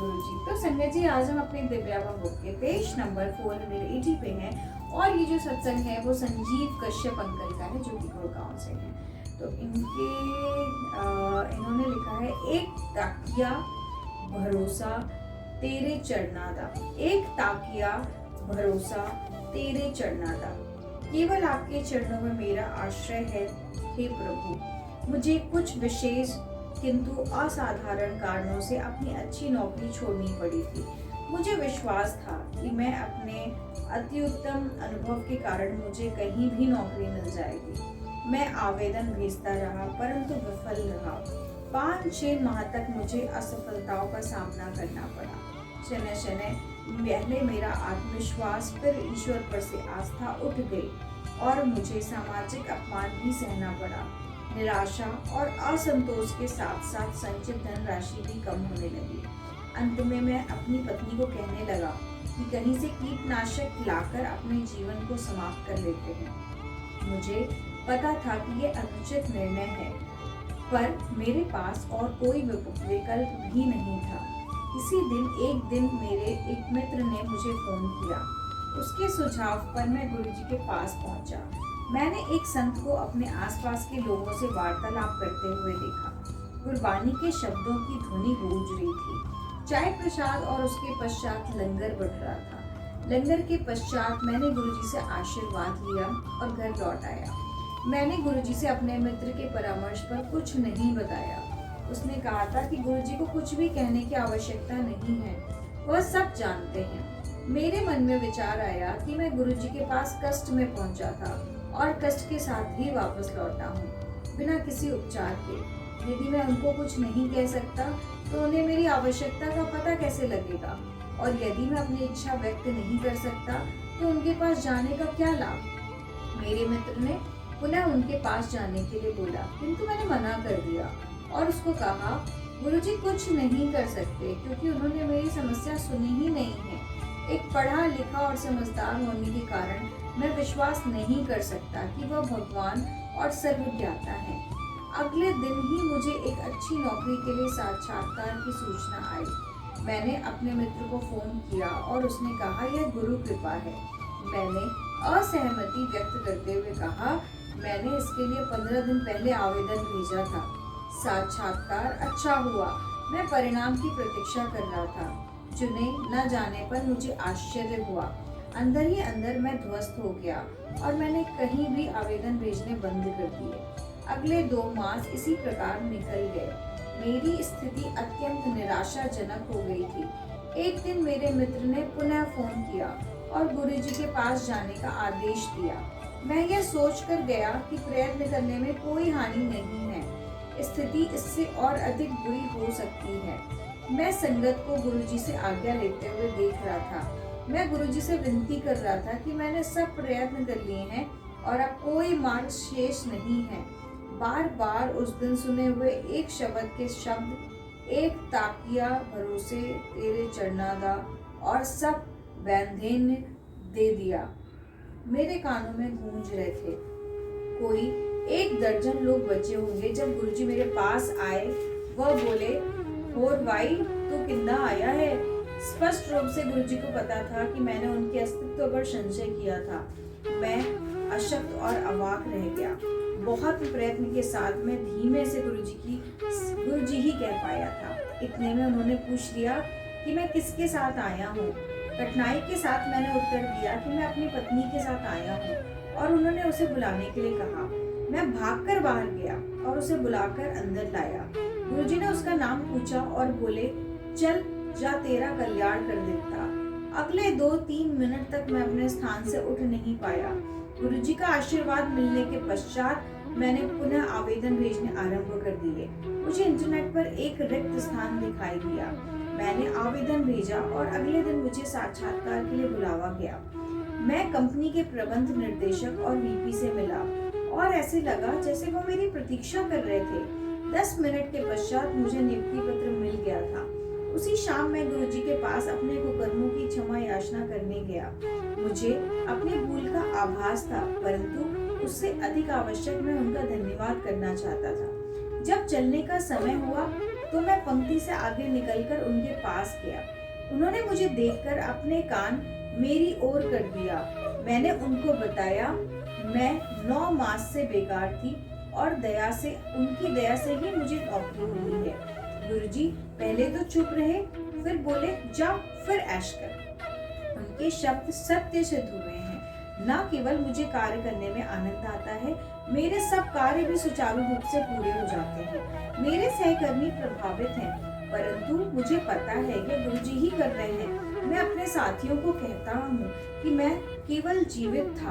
गुरुजी। तो संगत जी, आज हम अपने दिव्यावा बुक के पेज नंबर 480 पे हैं और ये जो सत्संग है वो संजीव कश्यप अंकल का है जो कि गुड़गांव से है। तो इन्होंने लिखा है, एक ताकिया भरोसा तेरे चढ़ना दा, एक ताकिया भरोसा तेरे चढ़ना दा, केवल आपके चरणों में मेरा आश्रय है हे प्रभु। मुझे कुछ विशेष किंतु असाधारण कारणों से अपनी अच्छी नौकरी छोड़नी पड़ी थी। मुझे विश्वास था कि मैं अपने अति उत्तम अनुभव के कारण मुझे कहीं भी नौकरी मिल जाएगी। मैं आवेदन भेजता रहा परंतु विफल रहा। 5-6 माह तक मुझे असफलताओं का सामना करना पड़ा। शनय शनय पहले मेरा आत्मविश्वास फिर ईश्वर पर से आस्था उठ गई और मुझे सामाजिक अपमान भी सहना पड़ा। निराशा और असंतोष के साथ साथ संचित धनराशि भी कम होने लगी। अंत में मैं अपनी पत्नी को कहने लगा कि कहीं से कीटनाशक लाकर अपने जीवन को समाप्त कर लेते हैं। मुझे पता था कि यह अनुचित निर्णय है, पर मेरे पास और कोई विकल्प भी नहीं था। इसी एक दिन मेरे एक मित्र ने मुझे फोन किया। उसके सुझाव पर मैं गुरुजी के पास पहुंचा। मैंने एक संत को अपने आसपास के लोगों से वार्तालाप करते हुए देखा। गुरबानी के शब्दों की ध्वनि गूंज रही थी। चाय प्रसाद और उसके पश्चात लंगर बढ़ रहा था। लंगर के पश्चात मैंने गुरुजी से आशीर्वाद लिया और घर लौट आया। मैंने गुरुजी से अपने मित्र के परामर्श पर कुछ नहीं बताया। उसने कहा था कि गुरुजी को कुछ भी कहने की आवश्यकता नहीं है, वह सब जानते हैं। मेरे मन में विचार आया कि मैं गुरुजी के पास कष्ट में पहुंचा था और कष्ट के साथ ही वापस लौटा हूँ, बिना किसी उपचार के। यदि मैं उनको कुछ नहीं कह सकता तो उन्हें मेरी आवश्यकता का पता कैसे लगेगा, और यदि मैं अपनी इच्छा व्यक्त नहीं कर सकता तो उनके पास जाने का क्या लाभ। मेरे मित्र ने पुनः उनके पास जाने के लिए बोला, किंतु मैंने मना कर दिया और उसको कहा, गुरुजी कुछ नहीं कर सकते क्योंकि उन्होंने मेरी समस्या सुनी ही नहीं है। एक पढ़ा लिखा और समझदार होने के कारण मैं विश्वास नहीं कर सकता कि वह भगवान और सर्वज्ञाता है। अगले दिन ही मुझे एक अच्छी नौकरी के लिए साक्षात्कार की सूचना आई। मैंने अपने मित्र को फोन किया और उसने कहा, यह गुरु कृपा है। मैंने असहमति व्यक्त करते हुए कहा, मैंने इसके लिए 15 दिन पहले आवेदन भेजा था। साक्षात्कार अच्छा हुआ। मैं परिणाम की प्रतीक्षा कर रहा था। चुने न जाने पर मुझे आश्चर्य हुआ। अंदर ही अंदर मैं ध्वस्त हो गया और मैंने कहीं भी आवेदन भेजने बंद कर दिए। अगले 2 मास इसी प्रकार निकल गए। मेरी स्थिति अत्यंत निराशाजनक हो गई थी। एक दिन मेरे मित्र ने पुनः फोन किया और गुरुजी के पास जाने का आदेश दिया। मैं यह सोचकर गया कि प्रयत्न करने में कोई हानि नहीं है, स्थिति इससे और अधिक बुरी हो सकती है। मैं संगत को गुरुजी से आज्ञा लेते हुए देख रहा था। मैं गुरुजी से विनती कर रहा था कि मैंने सब प्रयत्न कर लिए हैं और अब कोई मार्ग शेष नहीं है। बार बार उस दिन सुने हुए एक शब्द, एक ताकिया भरोसे तेरे चढ़ना दा और सब वैंधन्य दे दिया, मेरे कानों में गूंज रहे थे। कोई 1 दर्जन लोग बचे होंगे। जब गुरुजी मेरे पास आए, वह बोले, होर भाई तू किंदा आया है। स्पष्ट रूप से गुरुजी को पता था कि मैंने उनके अस्तित्व पर संशय किया था। मैं अशक्त और अवाक रह गया। बहुत प्रयत्न के साथ मैं धीमे से गुरुजी ही कह पाया था। इतने में उन्होंने पूछ लिया कि मैं किसके साथ आया हूँ। कठिनाई के साथ मैंने उत्तर दिया कि मैं अपनी पत्नी के साथ आया हूँ, और उन्होंने उसे बुलाने के लिए कहा। मैं भागकर बाहर गया और उसे बुलाकर अंदर लाया। गुरुजी ने उसका नाम पूछा और बोले, चल जा, तेरा कल्याण कर देता। अगले 2-3 मिनट तक मैं अपने स्थान से उठ नहीं पाया। गुरुजी का आशीर्वाद मिलने के पश्चात मैंने पुनः आवेदन भेजने आरंभ कर दिए। मुझे इंटरनेट पर एक रिक्त स्थान दिखाई दिया। मैंने आवेदन भेजा और अगले दिन मुझे साक्षात्कार के लिए बुलावा गया। मैं कंपनी के प्रबंध निर्देशक और वीपी से मिला और ऐसे लगा जैसे वो मेरी प्रतीक्षा कर रहे थे। 10 मिनट के पश्चात मुझे नियुक्ति पत्र मिल गया था। उसी शाम मैं गुरुजी के पास अपने कुकर्मों की क्षमा याचना करने गया। मुझे अपनी भूल का आभास था, परंतु उससे अधिक आवश्यक मैं उनका धन्यवाद करना चाहता था। जब चलने का समय हुआ तो मैं पंक्ति से आगे निकलकर उनके पास गया। उन्होंने मुझे देखकर अपने कान मेरी ओर कर दिया। मैंने उनको बताया मैं 9 मास से बेकार थी और उनकी दया से ही मुझे नौकरी मिली है। गुरुजी पहले तो चुप रहे, फिर बोले जा फिर ऐश कर। उनके शब्द सत्य सिद्ध हुए हैं। न केवल मुझे कार्य करने में आनंद आता है, मेरे सब कार्य भी सुचारू रूप से पूरे हो जाते हैं। मेरे सहकर्मी प्रभावित हैं, परंतु मुझे पता है कि गुरुजी ही कर रहे हैं। मैं अपने साथियों को कहता हूँ कि मैं केवल जीवित था,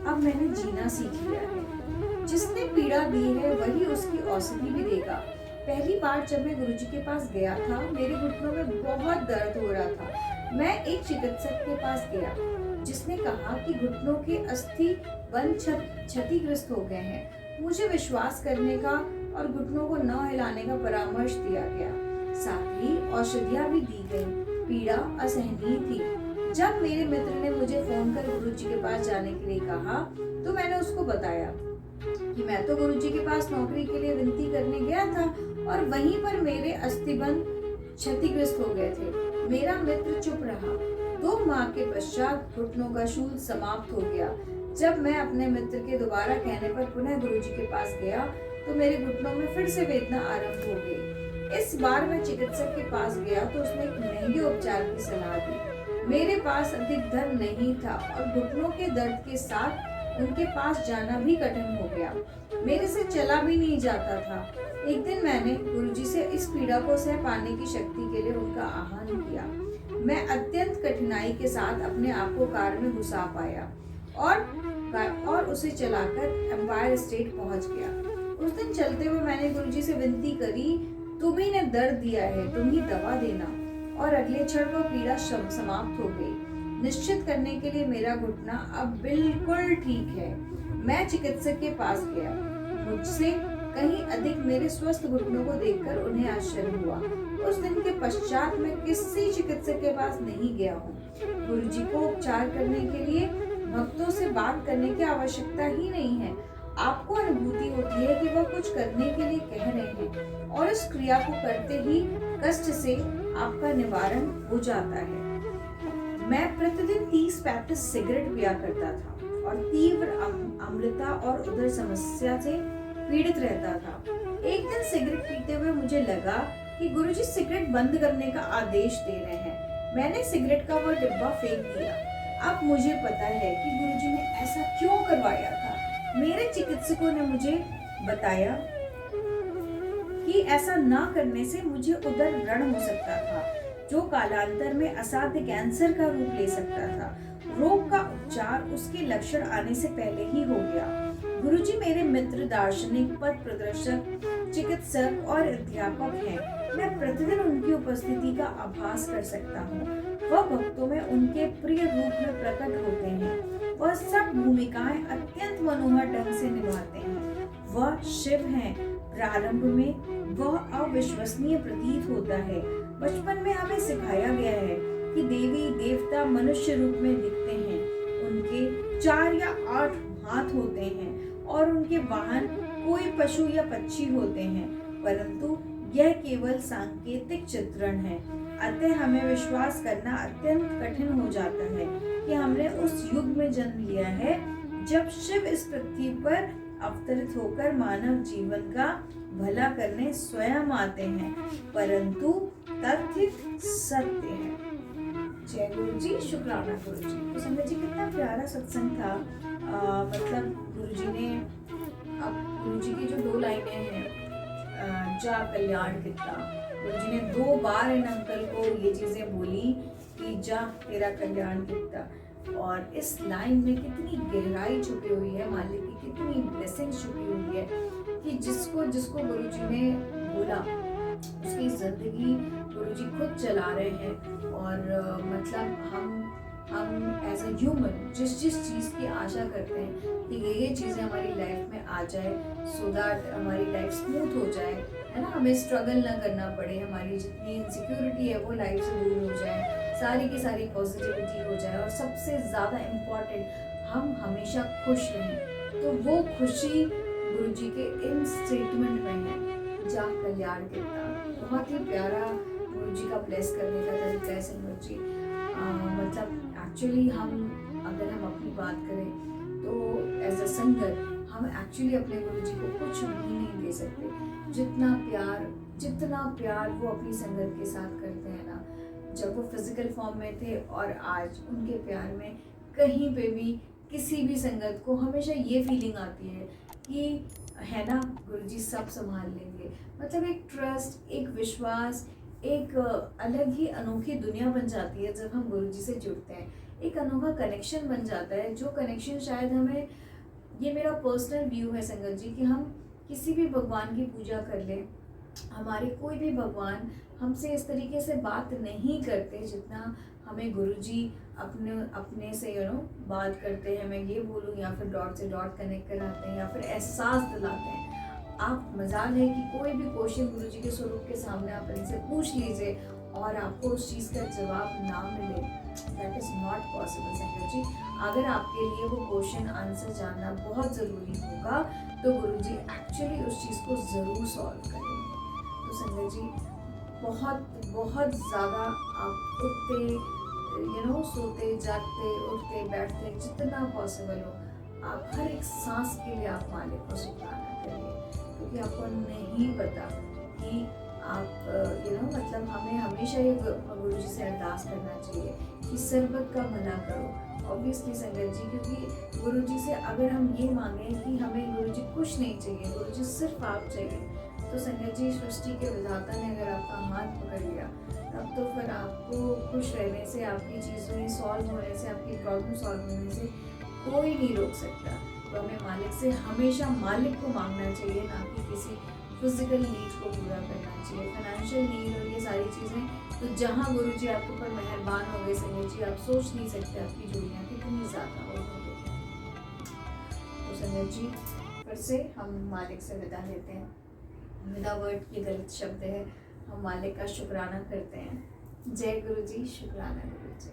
अब मैंने जीना सीख लिया है। जिसने पीड़ा दी है वही उसकी औषधि भी देगा। पहली बार जब मैं गुरुजी के पास गया था, मेरे घुटनों में बहुत दर्द हो रहा था। मैं एक चिकित्सक के पास गया, जिसने कहा कि घुटनों के अस्थि बंध क्षतिग्रस्त हो गए हैं। मुझे विश्वास करने का और घुटनों को न हिलाने का परामर्श दिया गया। साथ ही औषधियां भी दी गई। पीड़ा असहनीय थी। जब मेरे मित्र ने मुझे फोन कर गुरुजी के पास जाने के लिए कहा, तो मैंने उसको बताया कि मैं तो गुरुजी के पास नौकरी के लिए विनती करने गया था और वहीं पर मेरे अस्थिबंध क्षतिग्रस्त हो गए थे। मेरा मित्र चुप रहा। 2 माह के पश्चात घुटनों का शूल समाप्त हो गया। जब मैं अपने मित्र के दोबारा कहने पर पुनः गुरुजी के पास गया, तो मेरे घुटनों में फिर से वेदना आरंभ हो गई। इस बार मैं चिकित्सक के पास गया तो उसने एक महंगे उपचार की सलाह दी। मेरे पास अधिक धन नहीं था और घुटनों के दर्द के साथ उनके पास जाना भी कठिन हो गया। मेरे से चला भी नहीं जाता था। एक दिन मैंने गुरुजी से इस पीड़ा को सह पाने की शक्ति के लिए उनका आह्वान किया। मैं अत्यंत कठिनाई के साथ अपने आप को कार में घुसा पाया और उसे चलाकर एम्पायर स्टेट पहुंच गया। उस दिन चलते हुए मैंने गुरुजी से विनती करी, तुम ही ने दर्द दिया है, तुम ही दवा देना। और अगले क्षण वो पीड़ा समाप्त हो गई। निश्चित करने के लिए मेरा घुटना अब बिल्कुल ठीक है। मैं चिकित्सक के पास गया। मुझसे कहीं अधिक मेरे स्वस्थ घुटनों को देखकर उन्हें आश्चर्य हुआ। उस दिन के पश्चात मैं किसी चिकित्सक के पास नहीं गया हूँ। गुरुजी को उपचार करने के लिए भक्तों से बात करने की आवश्यकता ही नहीं है। आपको अनुभूति होती है कि वह कुछ करने के लिए कह रहे हैं और इस क्रिया को करते ही कष्ट से आपका निवारण हो जाता है। मैं प्रतिदिन 30-35 सिगरेट पिया करता था और तीव्र अम्लता और उदर समस्या से पीड़ित रहता था। एक दिन सिगरेट पीते हुए मुझे लगा कि गुरुजी सिगरेट बंद करने का आदेश दे रहे हैं। मैंने सिगरेट का वह डिब्बा फेंक दिया। अब मुझे पता है कि गुरुजी ने ऐसा क्यों करवाया था। मेरे चिकित्सकों ने मुझे बताया कि ऐसा ना करने से मुझे उदर व्रण हो सकता था, जो कालांतर में असाध्य कैंसर का रूप ले सकता था। रोग का उपचार उसके लक्षण आने से पहले ही हो गया। गुरुजी मेरे मित्र, दार्शनिक, पथ प्रदर्शक, चिकित्सक और अध्यापक हैं। मैं प्रतिदिन उनकी उपस्थिति का आभास कर सकता हूँ। वह भक्तों में उनके प्रिय रूप में प्रकट होते हैं। वह सब भूमिकाएं अत्यंत मनोहर ढंग से निभाते हैं। वह शिव हैं। प्रारंभ में वह अविश्वसनीय प्रतीत होता है। बचपन में हमें सिखाया गया है कि देवी देवता मनुष्य रूप में दिखते हैं। उनके 4 या 8 हाथ होते हैं और उनके वाहन कोई पशु या पक्षी होते हैं, परंतु यह केवल सांकेतिक चित्रण है। अतः हमें विश्वास करना अत्यंत कठिन हो जाता है कि हमने उस युग में जन्म लिया है जब शिव इस पृथ्वी पर अवतरित होकर मानव जीवन का भला करने स्वयं आते हैं, परंतु तथ्य सत्य है। जय गुरु जी, शुक्राना गुरु जी। तो संगत जी, कितना प्यारा सत्संग था। मतलब गुरु जी की जो 2 लाइनें हैं, जा कल्याण कितना, गुरु जी ने 2 बार इन अंकल को ये चीजें बोली कि जा तेरा कल्याण कितना। और इस लाइन में कितनी गहराई छुपी हुई है, मालिक की कितनी ब्लेसिंग छुपी हुई है कि जिसको गुरुजी ने बोला उसकी जिंदगी गुरुजी खुद चला रहे हैं। और मतलब हम एज अ ह्यूमन जिस चीज़ की आशा करते हैं कि ये चीज़ें हमारी लाइफ में आ जाए, सो दैट हमारी लाइफ स्मूथ हो जाए, है ना, हमें स्ट्रगल ना करना पड़े, हमारी जितनी इनसिक्योरिटी है वो लाइफ से दूर हो जाए, सारी की सारी पॉजिटिविटी हो जाए, और सबसे ज़्यादा इम्पॉर्टेंट हम हमेशा खुश रहें। तो वो खुशी गुरुजी के इन स्टेटमेंट में है, जा कल्याण कितना। बहुत ही प्यारा गुरु जी का ब्लेस करने का तरीका है संगत जी। मतलब एक्चुअली अगर हम अपनी बात करें तो एज अ संगत हम एक्चुअली अपने गुरु जी को कुछ भी नहीं दे सकते। जितना प्यार वो अपनी संगत के साथ करते हैं ना, जब वो फिजिकल फॉर्म में थे और आज उनके प्यार में कहीं पे भी किसी भी संगत को हमेशा ये फीलिंग आती है कि है ना गुरुजी सब संभाल लेंगे। मतलब एक ट्रस्ट, एक विश्वास, एक अलग ही अनोखी दुनिया बन जाती है जब हम गुरुजी से जुड़ते हैं। एक अनोखा कनेक्शन बन जाता है, जो कनेक्शन शायद हमें, ये मेरा पर्सनल व्यू है संगत जी, कि हम किसी भी भगवान की पूजा कर लें, हमारे कोई भी भगवान हमसे इस तरीके से बात नहीं करते जितना हमें गुरुजी अपने से बात करते हैं। मैं ये बोलूँ, या फिर डॉट से डॉट कनेक्ट कराते हैं, या फिर एहसास दिलाते हैं। आप मजाल है कि कोई भी क्वेश्चन गुरुजी के स्वरूप के सामने आप इनसे पूछ लीजिए और आपको उस चीज़ का जवाब ना मिले, दैट इज़ नॉट पॉसिबल संगत जी। अगर आपके लिए वो क्वेश्चन आंसर जानना बहुत ज़रूरी होगा तो गुरुजी एक्चुअली उस चीज़ को ज़रूर सॉल्व करेंगे। तो संगत जी, बहुत ज़्यादा आप उठते सोते जागते उठते बैठते जितना पॉसिबल हो, आप हर एक सांस के लिए आप मालिक को शुक्राना करिए, क्योंकि आपको नहीं पता कि आप मतलब हमें हमेशा ये गुरुजी से अरदास करना चाहिए कि सर्वत का भला करो। ऑब्वियसली संगत जी, क्योंकि गुरुजी से अगर हम ये मांगे कि हमें गुरुजी कुछ नहीं चाहिए, गुरुजी सिर्फ आप चाहिए, तो संगत जी सृष्टि के विधाता ने अगर आपका हाथ पकड़ लिया, तब तो फिर आपको खुश रहने से, आपकी चीज़ें सॉल्व होने से, आपकी प्रॉब्लम सॉल्व होने से कोई नहीं रोक सकता। तो हमें मालिक से हमेशा मालिक को मांगना चाहिए, ना कि किसी फिजिकल नीड को पूरा करना चाहिए, फाइनेंशियल नीड और ये सारी चीज़ें। तो जहाँ गुरुजी आपके ऊपर मेहरबान हो गए संगत जी, आप सोच नहीं सकते आपकी जोड़ियाँ कितनी ज़्यादा हो गई। तो संगत जी, फिर से हम मालिक से विदा लेते हैं। विदा वर्ड ये गलत शब्द है, हम मालिक का शुक्राना करते हैं। जय गुरु जी, शुक्राना गुरु जी।